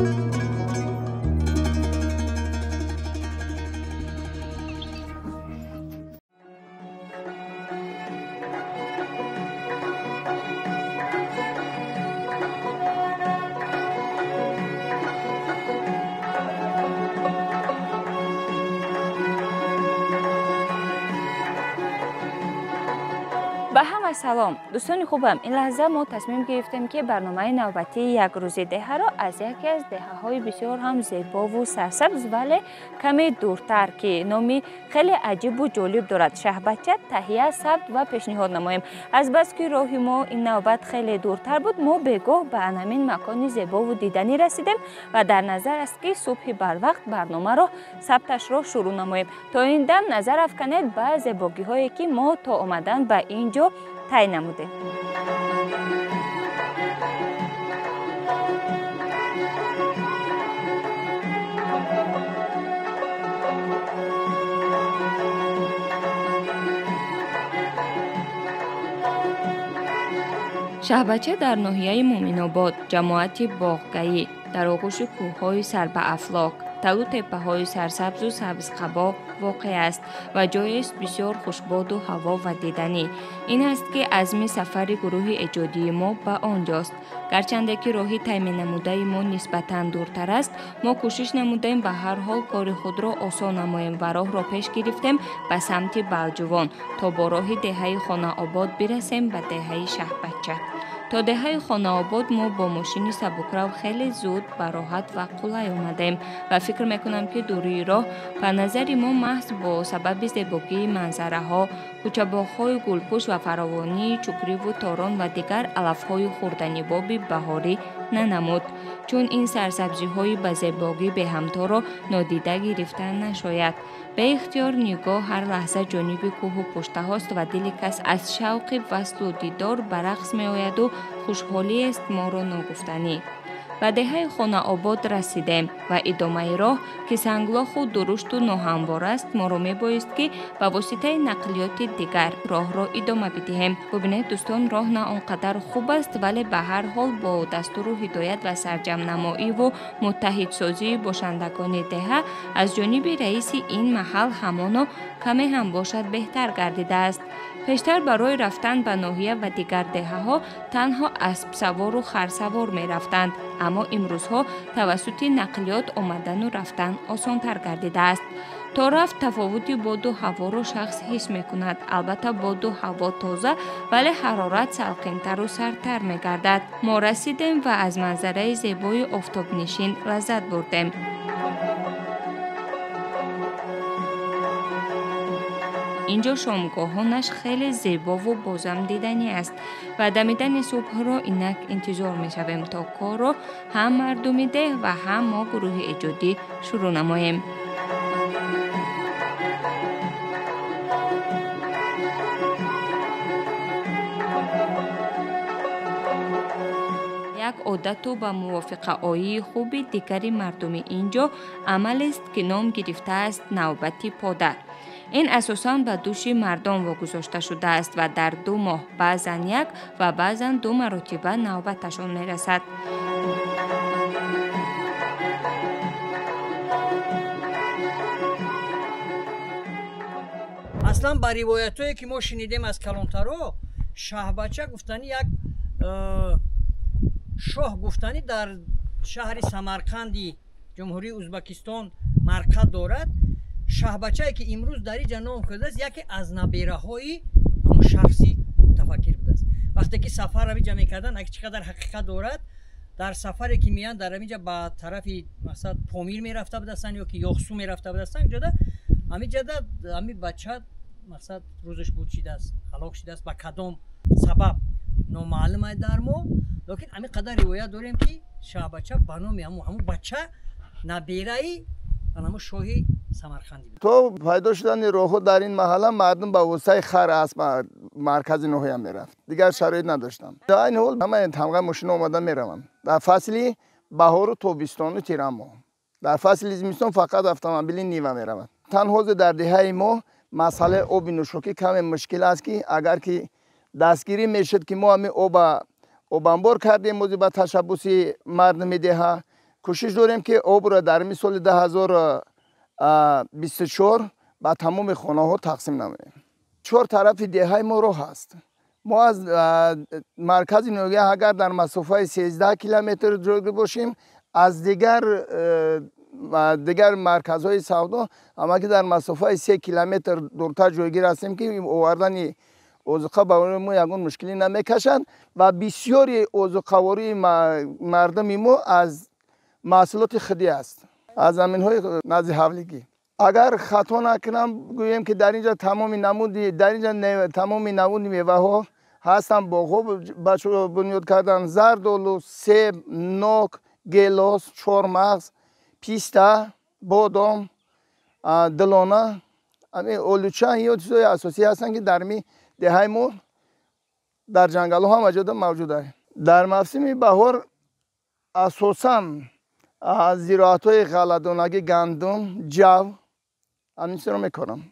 با همه سلام دوستان خوبم. این لحظه ما تصمیم گرفتیم که برنامه نوبتی یک روز دهه را از یکی از دهه‌های بسیار هم زیبا و سرسبز ولی کمی دورتر که نامی خیلی عجیب و جالب دارد شهبچه تهیه ثبت و پیشنهاد نماییم. از بس که راه ما این نوبت خیلی دورتر بود ما بگاه به همین مکان زیبا و دیدنی رسیدیم و در نظر است که صبح بر وقت برنامه را ثبتش را شروع نماییم. تا این دم نظر افکنید به زیبایی هایی که ما تا آمدن به اینجا تعیین نموده. شهبچه در ناحیه مومن‌آباد جماعت باغگئی در آغوش کوه‌های سر به افلاک تلو تپه‌های سرسبز و سبزقبا واقع است و جایی است بسیار خوشباد و هوا و دیدنی. این است که عزم سفر گروه ایجادی ما به آنجاست. گرچنده که راهی تعیین نموده ما نسبتاً دورتر است، ما کوشش نمودیم به هر حال کار خود را آسان نماییم و راه را پیش گرفتیم به سمت بلجوان تا با راه دهه خانه آباد برسیم به دهه شهبچه. تا دهه خانه آباد ما با ماشین سبکرو خیلی زود به راحت و قلای آمدیم و فکر میکنم که دوری راه به نظر ما محض با سبب زیبایی منظره ها، کوچه باغ‌های گلپوش و فراوانی چکری و تاران و دیگر علف‌های خوردنی باب بهاری ننمود، چون این سرسبزی های به زیبایی به همتا را نادیده گرفتن نشاید. به اختیار نگاه هر لحظه جانب کوه و پشته هاست و دل کس از شوق وصل و دیدار به رقص می آید و خوشحالی است ما را ناگفتنی. به دهه خانه آباد رسیدیم و ادامه راه که سنگلاخ و درشت و ناهموار است ما را می بایست که به واسطه نقلیات دیگر راه را ادامه بدهیم. ببینید دوستان راه نه آنقدر خوب است ولی به هر حال با دستور و هدایت و سرجم نمایی و متحدسازی باشندگان دهه از جانب رئیس این محل همانا کمی هم باشد بهتر گردیده است. پیشتر برای رفتن به ناحیه و دیگر دهه ها تنها اسب سوار و خرسوار می رفتند، اما امروزها توسط نقلیات آمدن و رفتن آسان تر گردیده است. تا رفت تفاوتی باد و هوا را شخص حس می کند. البته باد و هوا تازه ولی حرارت سلقین‌تر و سردتر می گردد. ما رسیدیم و از منظره زیبای آفتاب نشین لذت بردیم. اینجا شامگاهانش خیلی زیبا و بازم دیدنی است و دمیدن صبح را اینک انتظار می شویم تا کار را هم مردم ده و هم ما گروه ایجادی شروع نماییم. یک عادت و به موافقه آیی خوب دیگری مردم اینجا عمل است که نام گرفته است نوبتی پادر. این اساساً به دوش مردم واگذاشته شده است و در 2 ماه بعضاً یک و بعضاً 2 مرتبه نوبتشان می رسد. اصلا با روایتایی که ما شنیدیم از کلانترا شهبچه گفتنی یک شاه گفتنی در شهر سمرقندی جمهوری ازبکستان مرقد دارد. شهبچه‌ای که امروز در اینجا نام کرده است یکی از نبیره‌های همون شخصی متفکر بوده است. وقتی که سفر را اینجا می‌کردن اگه چقدر حقیقت دارد در سفری که میان در اینجا به طرف مثلا پامیر میرفته بودن یا که یاخسو میرفته بودن اینجا همین بچه مثلا روزش بود شده است هلاک شده است با کدام سبب نامعلومه در ما، لیکن همین قدر روایت داریم که شهبچه به نام همون بچه نبیره‌ای همون شاهی سمرقندی بود. تو پیدا شدن راهو در این محله مردم با وسای خر اسب مرکز ناحیه میرفت، دیگر شرایط نداشتم. در این حال همه تمام ماشین اومدن میروم. در فصل بهار و تابستان و تیرما، در فصل زمستان فقط اتومبیل نیوه میرود. تنها در دهه ما مسئله آب نوشابه کمی مشکل است که اگر که دستگیری میشد که ما همین آب انبار کردیم موضوع به تشبوس مردم دهه کوشش داریم که آب را در می سال 2024 با تمام خانه ها تقسیم نماییم. 4 طرف دهه ما رو هست. ما از مرکز نوگه اگر در مسافه 13 کیلومتر جلوی باشیم، از دیگر مرکزهای سودا اما که در مسافه 3 کیلومتر دورتر جایگیر هستیم که آوردن اوزقه برای ما یگان مشکلی نمیکشند و بسیاری اوزقه‌واری مردم ما از محصولات خودی است، از زمین‌های نزد حولیگی. اگر خطا نکنم گویم که در اینجا تمام نمود میوه‌ها هستن. باغ‌ها بچه‌ها بنیاد کردن: زردآلو، سیب، نوک، گیلاس، چهارمغز، پیستا، بادام، دلانه، آلوچه. این چیزهای اساسی هستند که در می دهه ما در جنگل ها هم موجود است. در موسم بهار اساساً زراعت های غله‌دانگی، گندم، جو همین چیزا رو میکنم.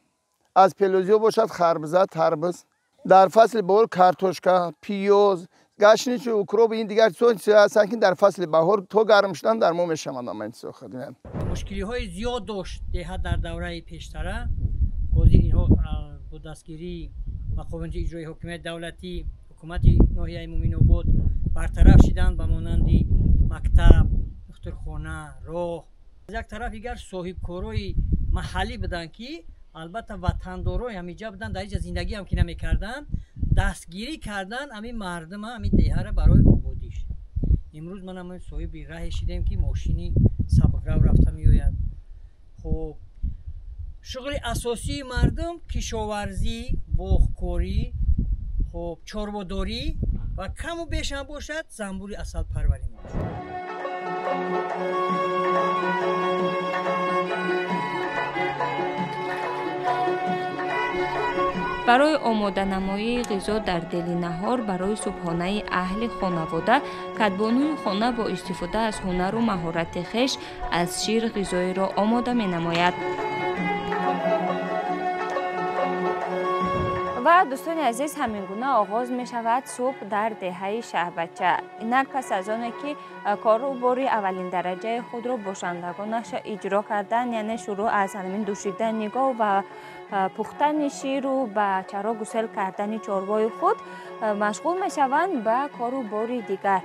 از پیروزی باشد خربزه، تربوز. در فصل بهار کارتوشکا، پیاز، گشنیج و اکروب، این دیگر چیزا هستن که در فصل بهار تو گرم شدن در ما میشوند. من چیزا خدمت مشکلی های زیاد داشت ده در دوره پیشتره. حاضر اینها با دستگیری مقامات اجرایی حکومت دولتی، حکومت ناحیه مومن آباد برطرف شدند به مانند مکتب، دخترخانه، راه. از یک طرف دیگر صاحب کارای محلی بودن که البته وطندارای همینجا بودن، در اینجا زندگی هم که نمیکردن، دستگیری کردن همین مردم همین دیه را برای آبادیش. امروز من هم صاحب راه شدیم که ماشینی سبکرو رفته میآید. خب شغل اساسی مردم کشاورزی، باغکاری، خب چربه‌داری و کم و بیش هم باشد زنبور عسل پروری می‌باشد. برای آماده نمایی غذا در دل نهار برای صبحانه اهل خانواده، کدبانوی خانه با استفاده از هنر و مهارت خویش از شیر غذایی را آماده می نماید. و دوستان عزیز، همین گونه آغاز می شود صبح در دهه شهبچه. اینک پس از آنه که کاروباری اولین درجه خود را باشندگانش اجرا کردن، یعنی شروع از همین دوشیدن نگاه و پختن شیر و به چرا گسل کردن چاربای خود مشغول می شوند به کاروباری دیگر.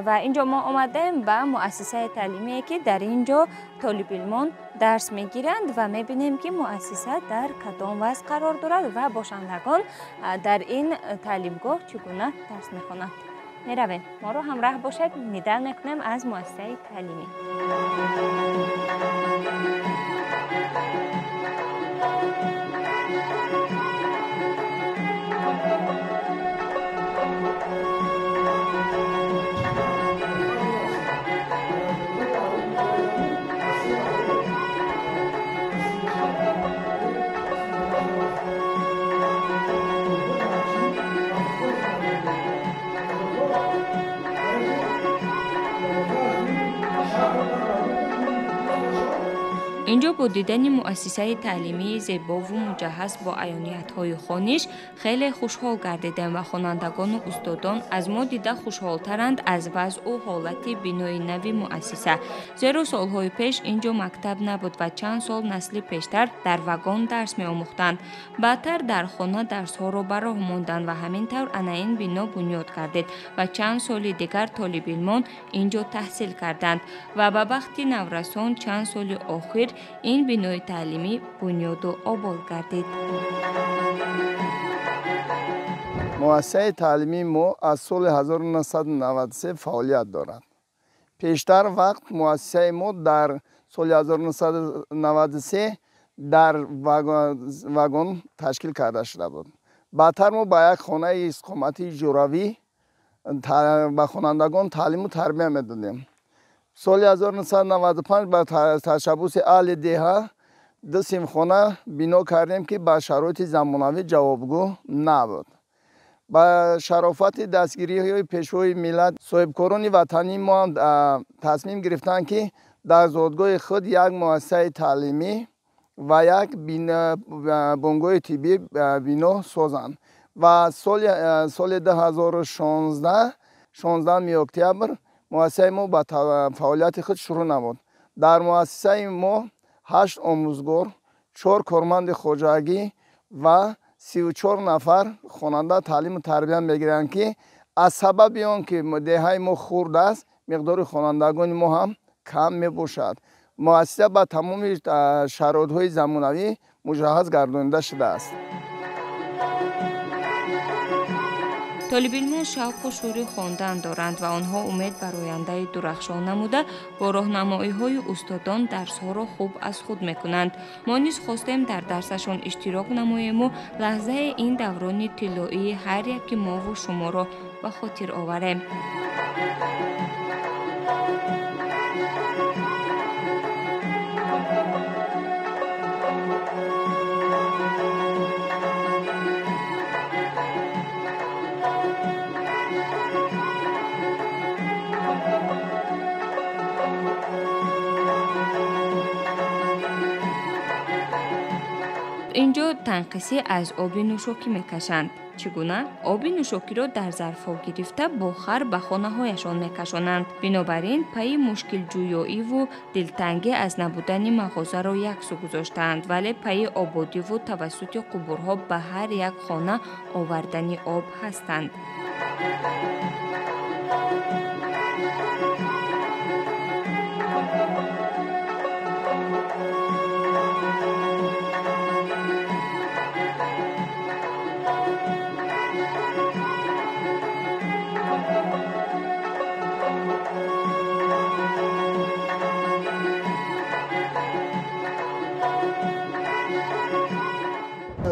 و اینجا ما آمدیم به مؤسسه تعلیمی که در اینجا طالب علمان درس میگیرند و میبینیم که مؤسسه در کدام وضع قرار دارد و باشندگان در این تعلیمگاه چگونه درس میخوانند. میرویم، ما رو همراه باشد، دیدن میکنیم از مؤسسه تعلیمی. اینجا با دیدن مؤسسه تعلیمی زیبا و مجهز با عیانیت‌های خوانش خیلی خوشحال گردیدیم و خوانندگان و استادان از ما دیده خوشحال‌ترند از وضع و حالت بینای نوی مؤسسه. زیرا سالهای پیش اینجا مکتب نبود و چند سال نسل پیشتر در واگن درس می‌آموختند. بعدتر در خانه درس‌ها را براه ماندند و همینطور این بنا بنیاد گردید و چند سال دیگر طالب علمان اینجا تحصیل کردند و به وقت نورسان چند سال آخر این بنای تعلیمی بنیاد و آباد گردید. مؤسسه تعلیمی ما از سال 1993 فعالیت دارد. پیشتر وقت مؤسسه ما در سال 1993 در واگن تشکیل کرده شده بود. بعدتر ما با یک خانه استقامتی جوراوی به خوانندگان تعلیم و تربیت میدادیم. سال 1995 با تشبوس اهل دیه دو سیمخانه بنا کردیم که با شرایط زمانوی جوابگو نبود. با شرافت دستگیری های پیشوای ملت، صاحبکاران وطنی ما تصمیم گرفتند که در زادگاه خود یک مؤسسه تعلیمی و یک بنگاه طبی بنا سازند و سال 2016 16 اکتبر муассисаи мо ба фаъолияти худ шурӯъ намуд. дар муассисаи мо 8 омӯзгор, 4 корманди хоҷагӣ ва 34 нафар хонанда таълиму тарбия мегиранд ки аз сабаби он ки деҳаи мо хурд аст, миқдори хонандагони мо ҳам кам мебошад. муассиса ба тамоми шароитҳои замонавӣ муҷаҳҳаз гардонида шудааст. طالب‌علم‌ها شوق و شوق خواندن دارند و آنها امید بر آینده درخشان نموده با راهنمایی‌های استادان درس‌ها را خوب از خود می‌کنند. ما نیز خواستیم در درسشان اشتراک نماییم و لحظه این دوران طلایی هر یک ما و شما را به خاطر آوریم. اینجا تنقیصی از آب نوشاکی میکشند. چگونه؟ آب نوشاکی را در ظرف‌ها گرفته با خر به خانه‌هایشان میکشانند. بنابراین پای مشکل جویایی و دلتنگی از نبودن مغازه را یک سو گذاشتند، ولی پای آبادی و توسط قبورها به هر یک خانه آوردن آب هستند.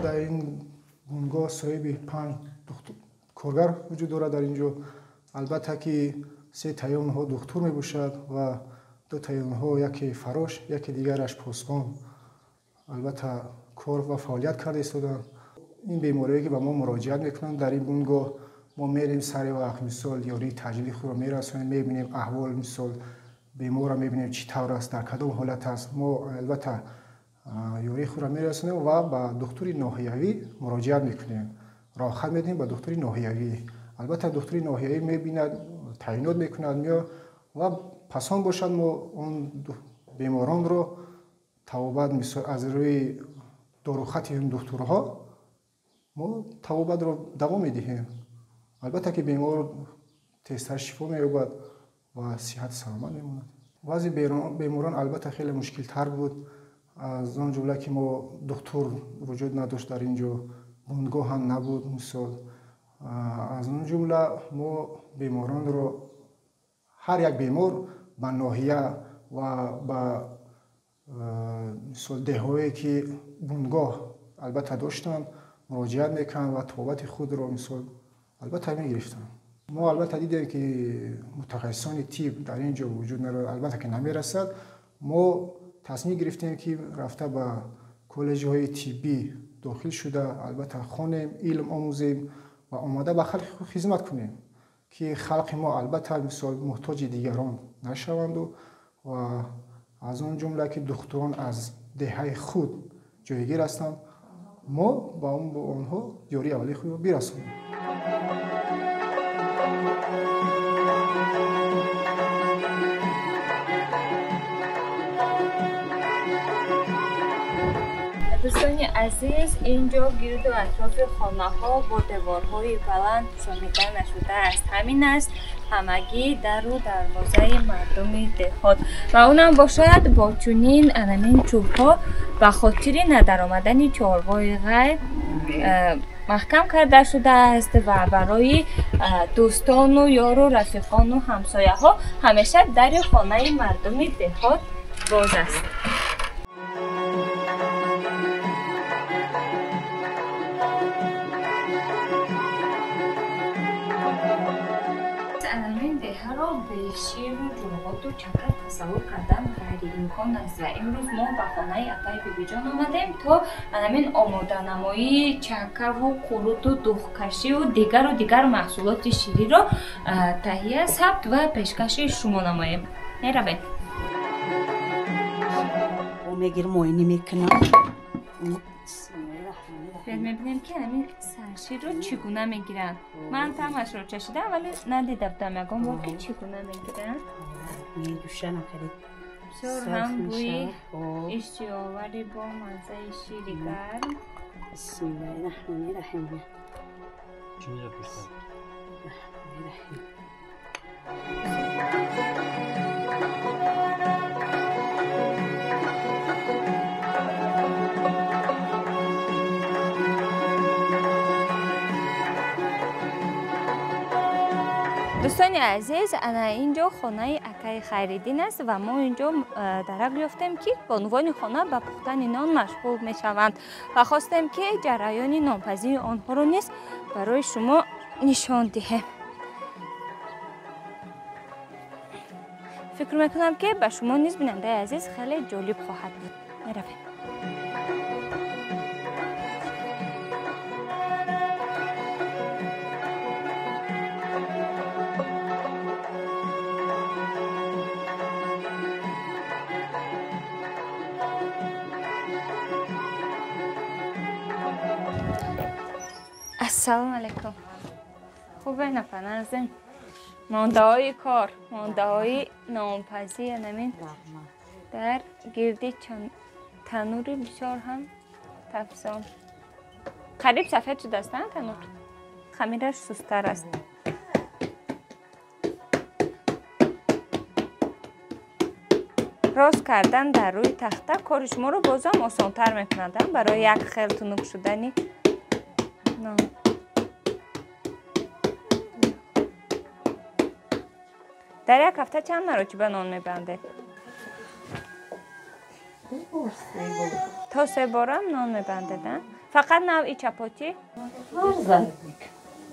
در این بنگاه صاحب 5 کارگر وجود دارد. در اینجا البته که 3 تای اونها دکتر می باشد و 2 تای اونها یکی فراش، یکی دیگرش پاسبان البته کار و فعالیت کرده ایستادند. این بیماریایی که به ما مراجعت میکنند در این بنگاه ما میریم سر وقت، مثال یاری تجلیل خود را میرسونیم، میبینیم احوال مثال بیمار را میبینیم چی طور است، در کدام حالت است. ما البته یاری خود را میرسونیم و به دکتر ناحیوی مراجعت میکنیم، راحت میدیم به دکتر ناحیوی. البته دکتر ناحیوی میبیند، تعیینات میکند میا و پسان باشد ما اون بیماران رو توابت مثال از روی داروخط این دکترها ما توابت رو دوام میدهیم. البته که بیمار تیزتر شفا مییابد و صحت سلامت میماند. وضع بیماران البته خیلی مشکل تر بود، از آن جمله که ما دکتر وجود نداشت در اینجا، بنگاه هم نبود مثال. از اون جمله ما بیماران رو هر یک بیمار به ناحیه و به مثال دههایی که بنگاه البته داشتن مراجعت میکنن و توابت خود رو مثال البته میگرفتن. ما البته دیدیم که متخصصان طب در اینجا وجود ندارد، البته که نمیرسد. ما تصمیم گرفتیم که رفته به کالج های طبی داخل شده البته خوانیم، علم آموزیم و آماده به خلق خدمت کنیم که خلق ما البته مثال محتاج دیگران نشوند و از اون جمله که دکتران از دهه خود جایگیر هستند ما با آنها یاری اولی خود را برسانیم. دوستان عزیز، اینجا گرد و اطراف خانه ها با دیوارهای بلند ساخته نشده است. همین است همگی در و دروازه مردم دهات و اونم باشد با چنین انمین چوب ها به خاطر ندرآمدن چهارراه غیر محکم کرده شده است و برای دوستان و یار و رفیقان و همسایه ها همیشه در خانه مردم دهات باز است. به شیر و جلغات و چکر تصور کردن غیر امکان است و امروز ما به خانه اپای بیبی جان آمدیم تا همین آماده نمایی چکر و قلوت و دوغکشی و دیگر محصولات شیری را تهیه ثبت و پیشکش شما نماییم. میرویم. میگیرم معاینه میکنم. بیاد میبینیم که همین سرشیر رو چگونه میگیرن. من طعمش رو چشیدم ولی ندیده بودم یکم بار که چگونه میگیرن. میجوشن خیلی بسیار هم بوی اشتی آوری با مزه شیری گرم. بسم الله الرحمن الرحیم. چی را پشتن؟ الرحمن الرحیم. دوستان عزیز، انا اینجا خانه اکای خیریدین است و ما اینجا درک یافتیم که به عنوان خانه به پختن نان مشغول می شوند و خواستیم که جریان نانپزی آنها رو نیز برای شما نشان دهیم. فکر میکنم که به شما نیز بیننده عزیز خیلی جالب خواهد بود. می رویم. السلام علیکم. خوبه نفنرزین؟ مانده های کار، مانده های نانپزی نمین در گردی تنوری بسیار هم تفزان. قریب سفید شده است تنور. خمیرش سستر است. راست کردن در روی تخته کار شما رو بازم آسان‌تر میکند برای یک خیل تنوک شدنی. در یک هفته چند مرتبه نان میبنده؟ تا 3 بار هم نان میبنده نه؟ فقط نوعی چپاتی؟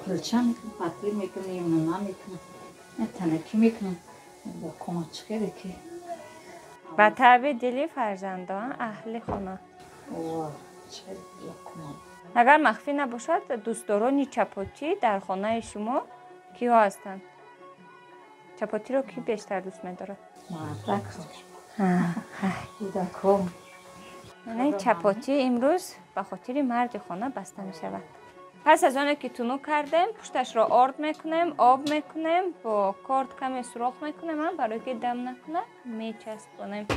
کلچه میکنم، پتیر میکنم، نان میکنم، تنکی میکنم، با کمچکه که و طبع دلی فرزندان اهل خانه. اگر مخفی نباشد دوستداران چپاتی در خانه شما کیا هستند؟ چپاتی رو کی بیشتر دوست می‌داره؟ کودکان. یعنی چپاتی امروز به خاطر مرد خانه بسته می شود. پس از آن که تنوک کردیم پشتش را آرد میکنیم، آب میکنیم، با کارد کمی سوراخ میکنیم برای که دم نکنه میچسبونیم.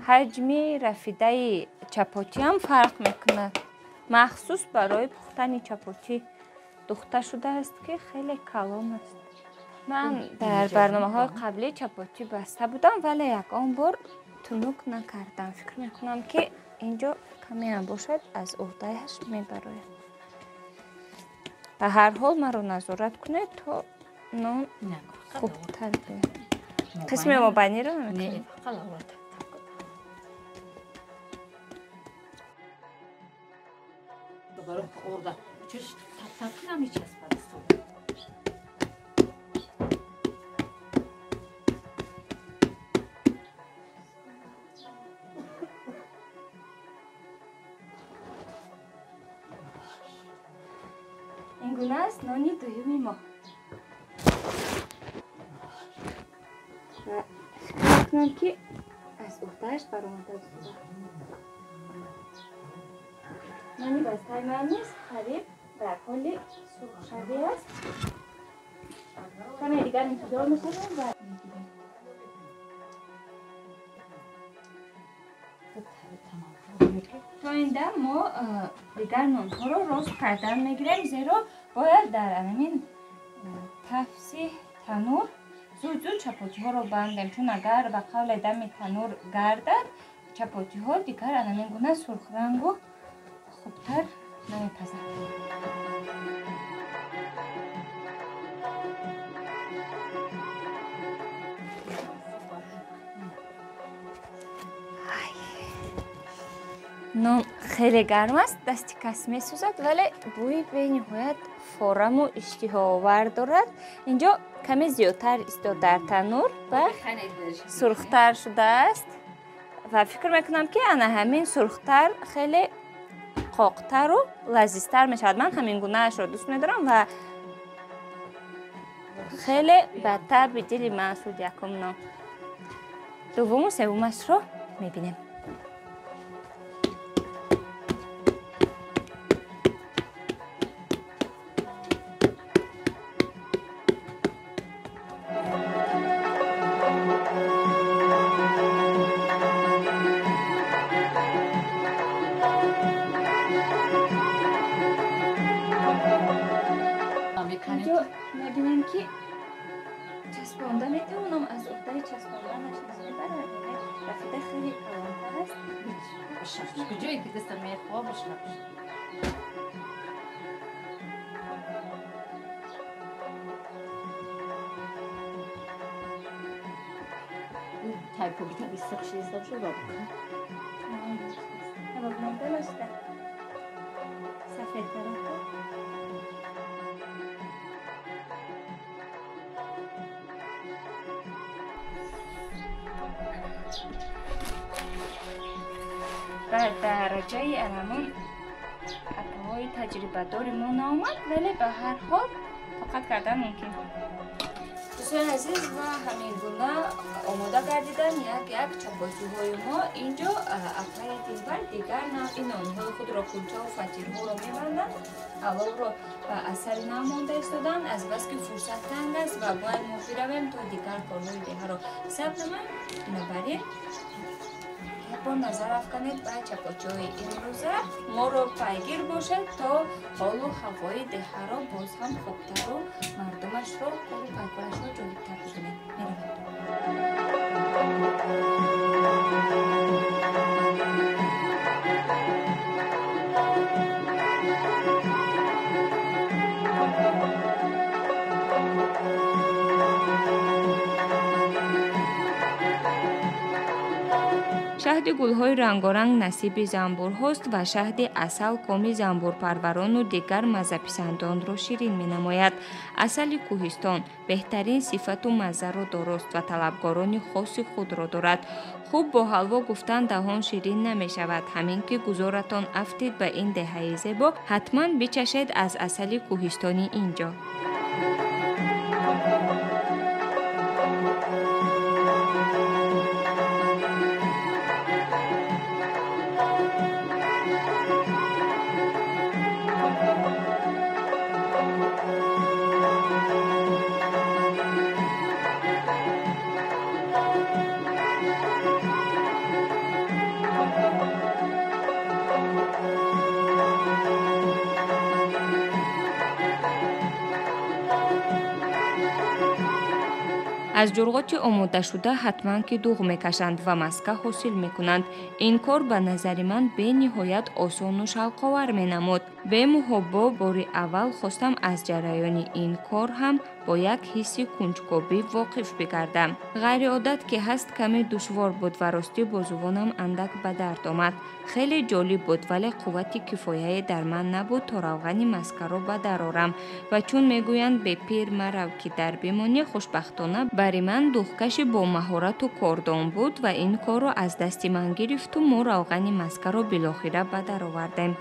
حجم رفیده چپاتی هم فرق میکنه. مخصوص برای پختن چپاتی دوخته شده است که خیلی کلان است. من در برنامه‌های قبلی چپاتی بسته بودم ولی یکم بار تنوک نکردم. فکر میکنم که اینجا کمی هم باشد از عهده‌اش میبرایم. به هر حال من رو نظارت کنید تا نان خوبتر بیاد. قسم مبنی رو نمیکنید؟ برای خورده چش تک نمیچسبه. این گونه است نانی دویمی ما. و فکر میکنم که از عهده‌اش برآمده است. نانی بسته من نیست، قریب در حال سرخ شده است. کمی دیگر انتظار میکنم و میگیریم. تا این دم ما دیگر نانها رو راست کردن میگیریم زیرا باید در همین تفسی تنور زود زود چپاتی ها رو بندیم چون اگر به قول دم تنور گردد چپاتی ها دیگر همین گونه سرخ رنگ و خوبتر نمیپزند. نان خیلی گرم است، دستی کس می سوزد ولی بوی به نهایت فارم و اشتها آور دارد. اینجا کمی زیادتر ایستاد در تنور و سرختر شده است و فکر میکنم که انا همین سرختر خیلی قاقتر و لذیذتر می شود. من همین گونه اش را دوست می دارم و خیلی بدتر به دل محسود یکم نام دوم و سومش رو میبینیم. اینجا میبینیم که چسبانده میتونم از عهده چسباندنش ببرم. رفیده خیلی کلانتر است. به جایی که دستم میخواه بشنبش. تایپو بیتا بیستق شیزدم شد را بکنم. اما بنام درسته. سفید درسته. بر درجه علمان اپاهای تجربه داری ما نامد ولی به هر حال فقط کردن ممکن. دوستان عزیز و همین گونه آماده گردیدن یک چپاتی های ما. اینجا اپای دلبر دیگر نوعی نانهای خود را کلچه و فطیرها را میبندند. علاوه را اثر نمانده استادن از بس که فرصت تنگ است و باید ما برویم تا دیگر کارهای دیگر را ثبت نماییم. بنابراین یک بار نظر افکنید به چپاچی‌های امروزه ما رو پیگیر باشد تا حال و هوای دهه را باز هم خوبتر و مردمش را کار و پیکارش را جالبتر بکنیم. شهد گل‌های رنگارنگ نصیب زنبورهاست و شهد عسل کام زنبورپروران و دیگر مزه‌پسندان را شیرین می‌نماید. عسل کوهستان بهترین صفت و مزه را دارست و طلبگاران خاص خود را دارد. خوب با حلوا گفتن دهان شیرین نمی‌شود. همین که گذارتان افتید به این دهه زیبا حتما بچشید از عسل کوهستانی اینجا. از جرقات آماده شده حتما که دوغ میکشند و مسکه حاصل میکنند. این کار به نظر من به نهایت آسان و شوق‌آور مینمود. به محبا بار اول خواستم از جریان این کار هم با یک حس کنجکاوی واقف بگردم. غیر عادت که هست کمی دشوار بود و راستی بازوانم اندک به درد آمد. خیلی جالب بود ولی قوتی کفایه در من نبود تا روغن مسکه را به در آرم و چون میگویند به پیر مرو که در بمانی خوشبختانه برای من دوغکش با مهارت و کاردان بود و این کار را از دست من گرفت و ما روغن مسکه را بالاخره به در آوردیم.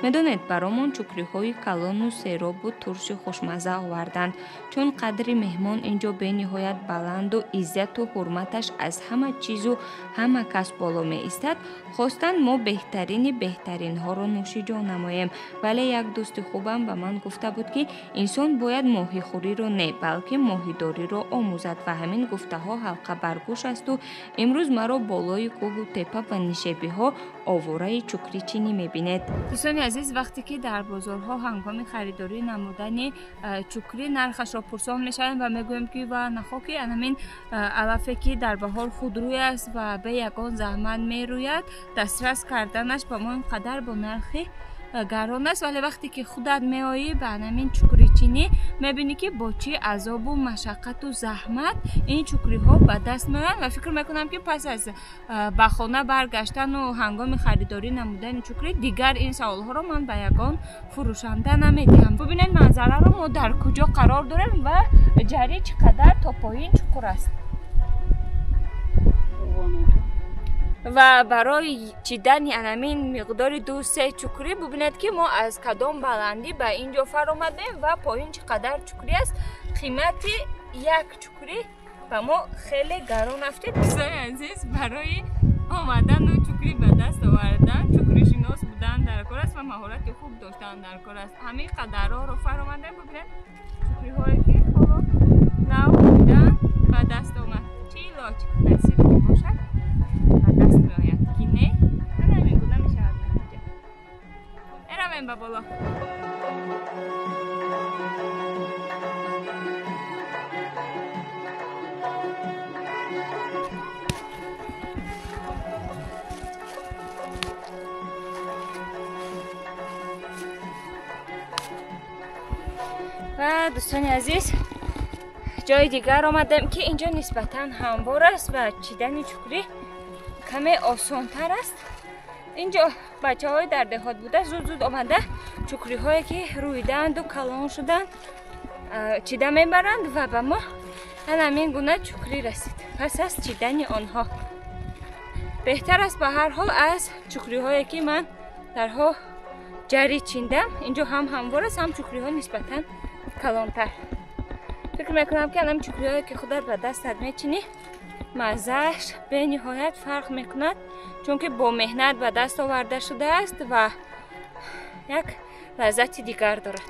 میدونید برامون چکری‌های کلان و سیراب و ترش خوشمزه آوردند چون قدر مهمان اینجا به نهایت بلند و عزت و حرمتش از همه چیز و همه کس بالا می ایستد. خواستند ما بهترین ها رو نوشیجو نماییم ولی یک دوست خوبم به من گفته بود که انسان باید ماهی خوری رو نه بلکه ماهی داری رو آموزد و همین گفته ها حلقه برگوش است و امروز مرا بالای کوه و تپه و نشیبی ها آواره چکری چینی میبینید. دوستان عزیز وقتی که در بازارها هنگام خریداری نمودن چکری نرخش را پرسان میشویم و میگویم که و نخواهی همین علفی که در بهار خودروی است و به یگان زحمت میروید دسترس کردنش به ما اینقدر با نرخی гарон аст, вале вақте ки худат меоӣ ба ҳамин чукричинӣ мебинӣ ки бо чӣ азобу машаққату заҳмат ин чукриҳо ба даст меоянд ва фикр мекунам ки пас аз ба хона баргаштану ҳангоми харидорӣ намудани чукри дигар ин саволҳоро ман ба ягон фурӯшанда намедиҳам. Бубинед манзараро мо дар куҷо қарор дорем ва ҷарӣ чӣ қадар то поин чуқур аст. ва барои чидани анамин миқдори 2-3 чукри бубинед ки мо аз кадом баландӣ ба ин ҷо фаромадем ва поин чӣ қадар чукри аст. қимати як чукри ба мо хеле гарон афтид. дӯстони азиз, барои омадану чукри ба даст овардан чукришинос будан дар кор аст ва маҳорати хуб доштан дар кор аст. ҳамин қадарҳоро фаромадем. бубинед чукриҳое ки ҳоло нав будан ба даст омад. чӣ илоҷ насиб бошад ба даст меояд ки не ҳамин гуна мешавад. натиҷа меравем ба боло. ва дӯстони азиз, ҷои дигар омадем ки инҷо нисбатан ҳамвор аст ва чидани чукри каме осонтар аст. инҷо бачаҳои дар деҳот буда зуд омада чукриҳое ки рӯиданду калон шуданд чида мебаранд ва ба мо ҳамин гуна чукри расид. пас аз чидани онҳо беҳтар аст ба ҳар ҳол аз чукриҳое ки ман дарҳо ҷарӣ чиндам. инҷо ҳам ҳамвор аст, ҳам чукриҳо нисбатан калонтар. фикр мекунам ки анам чукриҳое ки худат ба дастат мечинӣ маззааш бениҳоят фарқ мекунад, чунки бо меҳнат ба даст оварда шудааст ва як лаззати дигар дорад.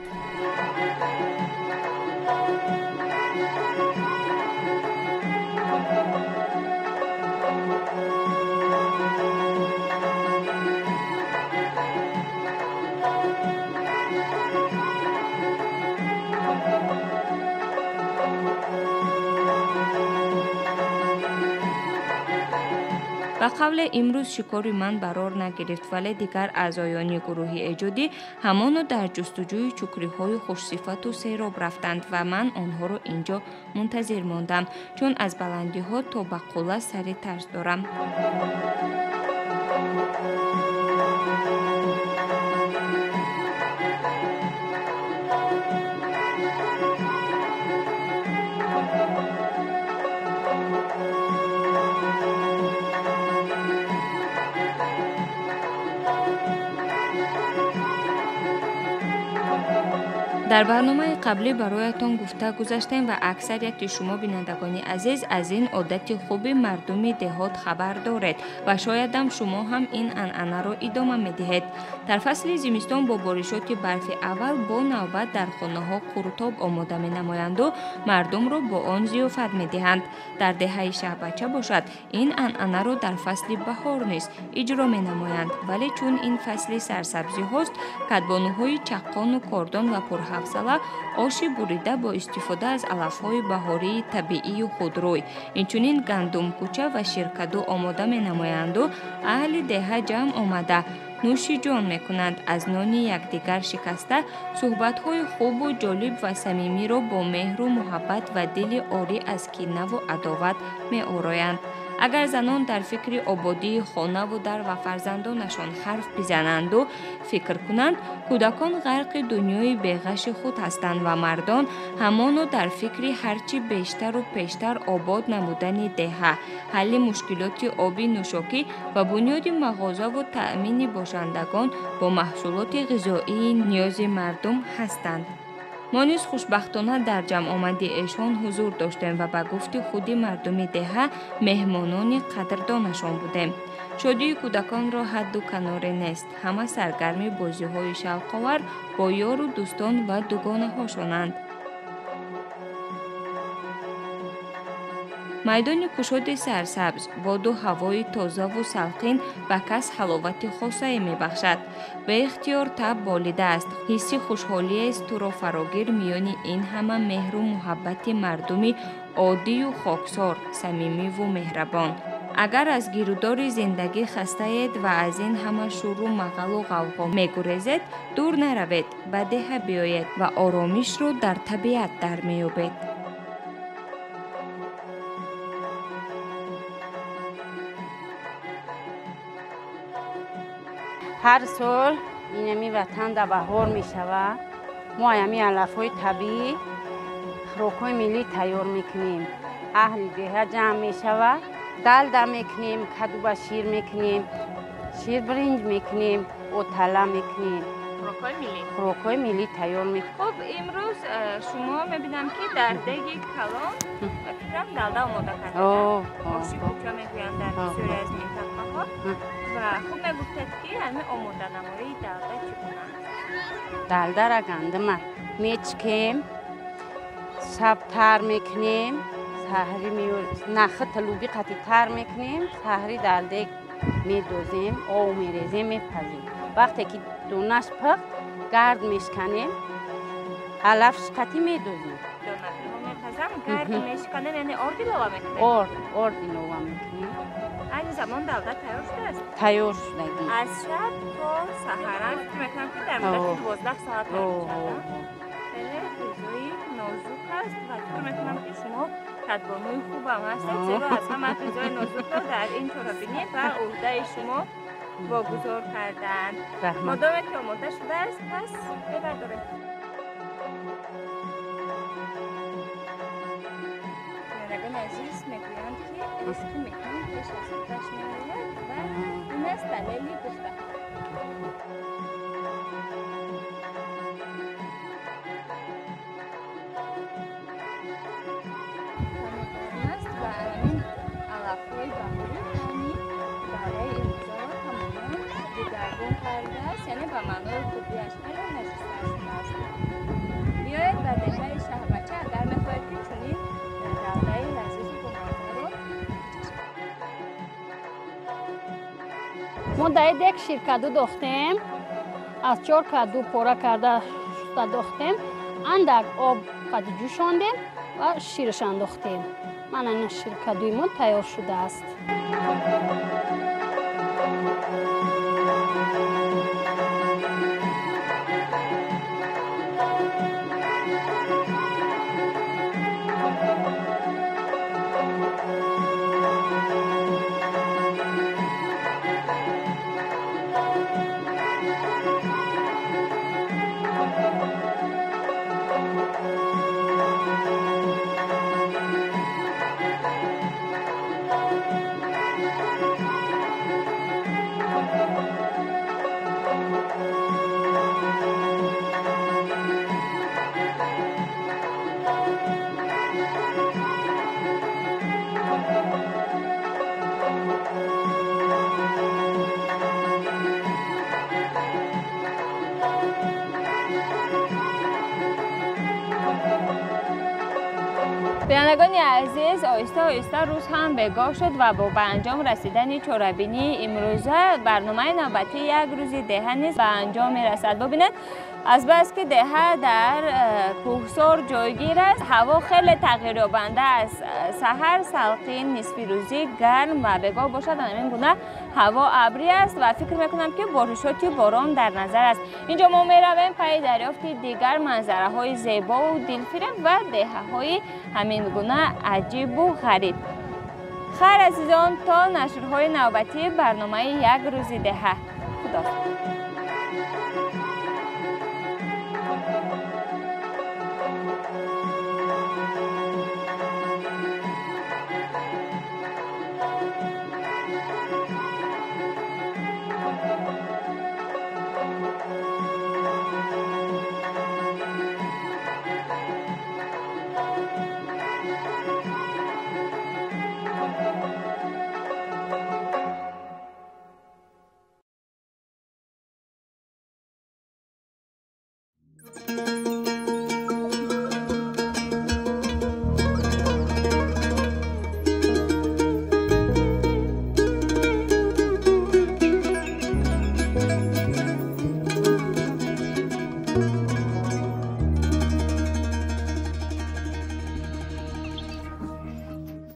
ба қавле имрӯз шикори ман барор нагирифт, вале дигар аъзоёни гурӯҳи эҷодӣ ҳамоно дар ҷустуҷӯи чукриҳои хушсифату сероб рафтанд ва ман онҳоро инҷо мунтазир мондам, чун аз баландиҳо то ба қулла сари тарс дорам. дар барномаи қаблӣ бароятон гуфта гузаштем ва аксарияти шумо бинандагони азиз аз ин одати хуби мардуми деҳот хабар доред ва шоядам шумо ҳам ин анъанаро идома медиҳед. дар фасли зимистон бо боришоти барфи аввал бо навбат дар хонаҳо қуртоб омода менамоянду мардумро бо он зиёфат медиҳанд. дар деҳаи шаҳбача бошад, ин анъанаро дар фасли баҳор низ иҷро менамоянд, вале чун ин фасли сарсабзиҳост, кадбонуҳои чаққону кордон ва пурҳавсала оши бурида бо истифода аз алафҳои баҳории табиию худрӯй, инчунин гандумкуча ва ширкаду омода менамоянду аҳли деҳа ҷамъ омада нӯши ҷон мекунанд. аз нони якдигар шикаста суҳбатҳои хубу ҷолиб ва самимиро бо меҳру муҳаббат ва дили орӣ аз кинаву адоват меороянд. агар занон дар фикри ободии хонаву дар ва фарзандонашон ҳарф бизананду фикр кунанд, кӯдакон ғарқи дунёи беғаши худ ҳастанд ва мардон ҳамоно дар фикри ҳарчи бештару пештар обод намудани деҳа, ҳалли мушкилоти оби нӯшокӣ ва бунёди мағозаву таъмини бошандагон бо маҳсулоти ғизоии ниёзи мардум ҳастанд. мо низ хушбахтона дар ҷамъомади эшон ҳузур доштем ва ба гуфти худи мардуми деҳа меҳмонони қадрдонашон будем. шодии кӯдаконро ҳадду каноре нест. ҳама саргарми бозиҳои шавқовар бо ёру дӯстон ва дугонаҳошонанд. майдони кушоди сарсабз, боду ҳавои тозаву салқин ба кас ҳаловати хосае мебахшад. беихтиёр таб болидааст. ҳисси хушҳолиест туро фарогир миёни ин ҳама меҳру муҳаббати мардуми оддию хоксор, самимиву меҳрабон. اگر از گیرودار زندگی خسته‌اید و از این همه شور و مغل و غوغا می‌گریزید، دور نروید، به ده بیایید و آرامش رو در طبیعت در می‌یابید. هر سال اینمی وطن در بهار می شود. ما همی علف‌های طبیعی خوراک‌های ملی تیار میکنیم. اهل ده جمع می شود. دلده میکنیم، کدو با شیر میکنیم، شیر برنج میکنیم، اوتلا میکنیم. خوراک‌های ملی تیار میکنیم. خب امروز شما میبینم که در دیگ کلان فکرم دلده آماده کردید. آشی کوچا میگویند در بسیاری از منطقه ها. و خوب میگفتید که همه آماده نمایی دلده چگونه است؟ دلده را گندم میچکیم، شب تر میکنیم، سحری نخ طلوبی قطعی تر میکنیم، سحری در دیگ میدوزیم، آب میریزیم، میپزیم. وقتی که دونش پخت گرد میشکنیم، علف شکتی میدوزیم. گرد میشکنیم یعنی آردی لوا میکنیم؟ آردی لوا میکنیم. این زمان دلده تیار شده است؟ تیار شدگی. از شب تا سحران فکر میکنم که در مدت 12 ساعت تیار شده. خیلی غذای نازک است و فکر میکنم که شما کدبانوی خوب هم هستید، زیرا از همه غذای نازک را در این چرابینی و عهده شما واگذار کردند. مادامی که آماده شده است پس ببردارید. بینندگان عزیز میگویند که ریسکی میکنیم پیش از آتش میآید و این است دلیل گفته. است و همین علف‌های بهاری همین برای امروزه را تماما دگرگون کرده است، یعنی به معنای خوبیش خیلی نشسته است. بیایید به دهه شهربچه اگر میخواهید که چنین دلده لذیذ و گمرده رو ما در یک شیر کدو داختیم، از 4 کدو پاره کرده شسته داختیم، اندک آب قد جوشاندیم و شیرش انداختیم. من این شیر کدوی ما تیار شده است. بینندگان عزیز، آهسته آهسته روز هم بگاه شد و با به انجام رسیدن چرابینی امروزه برنامه نوبتی یک روز دهه نیز به انجام میرسد. ببینید از بس که دهه در کوهسار جایگیر است، هوا خیلی تغییر یابنده است. سحر سلقین، نصف روزی گرم و بگاه باشد، همین گونه هوا ابری است و فکر میکنم که بارشاتی باران در نظر است. اینجا ما میرویم پای دریافت دیگر منظره های زیبا و دلفریب و دهه های همین گونه عجیب و غریب. خیر عزیزان، تا نشرهای نوبتی برنامه یک روز دهه. خدا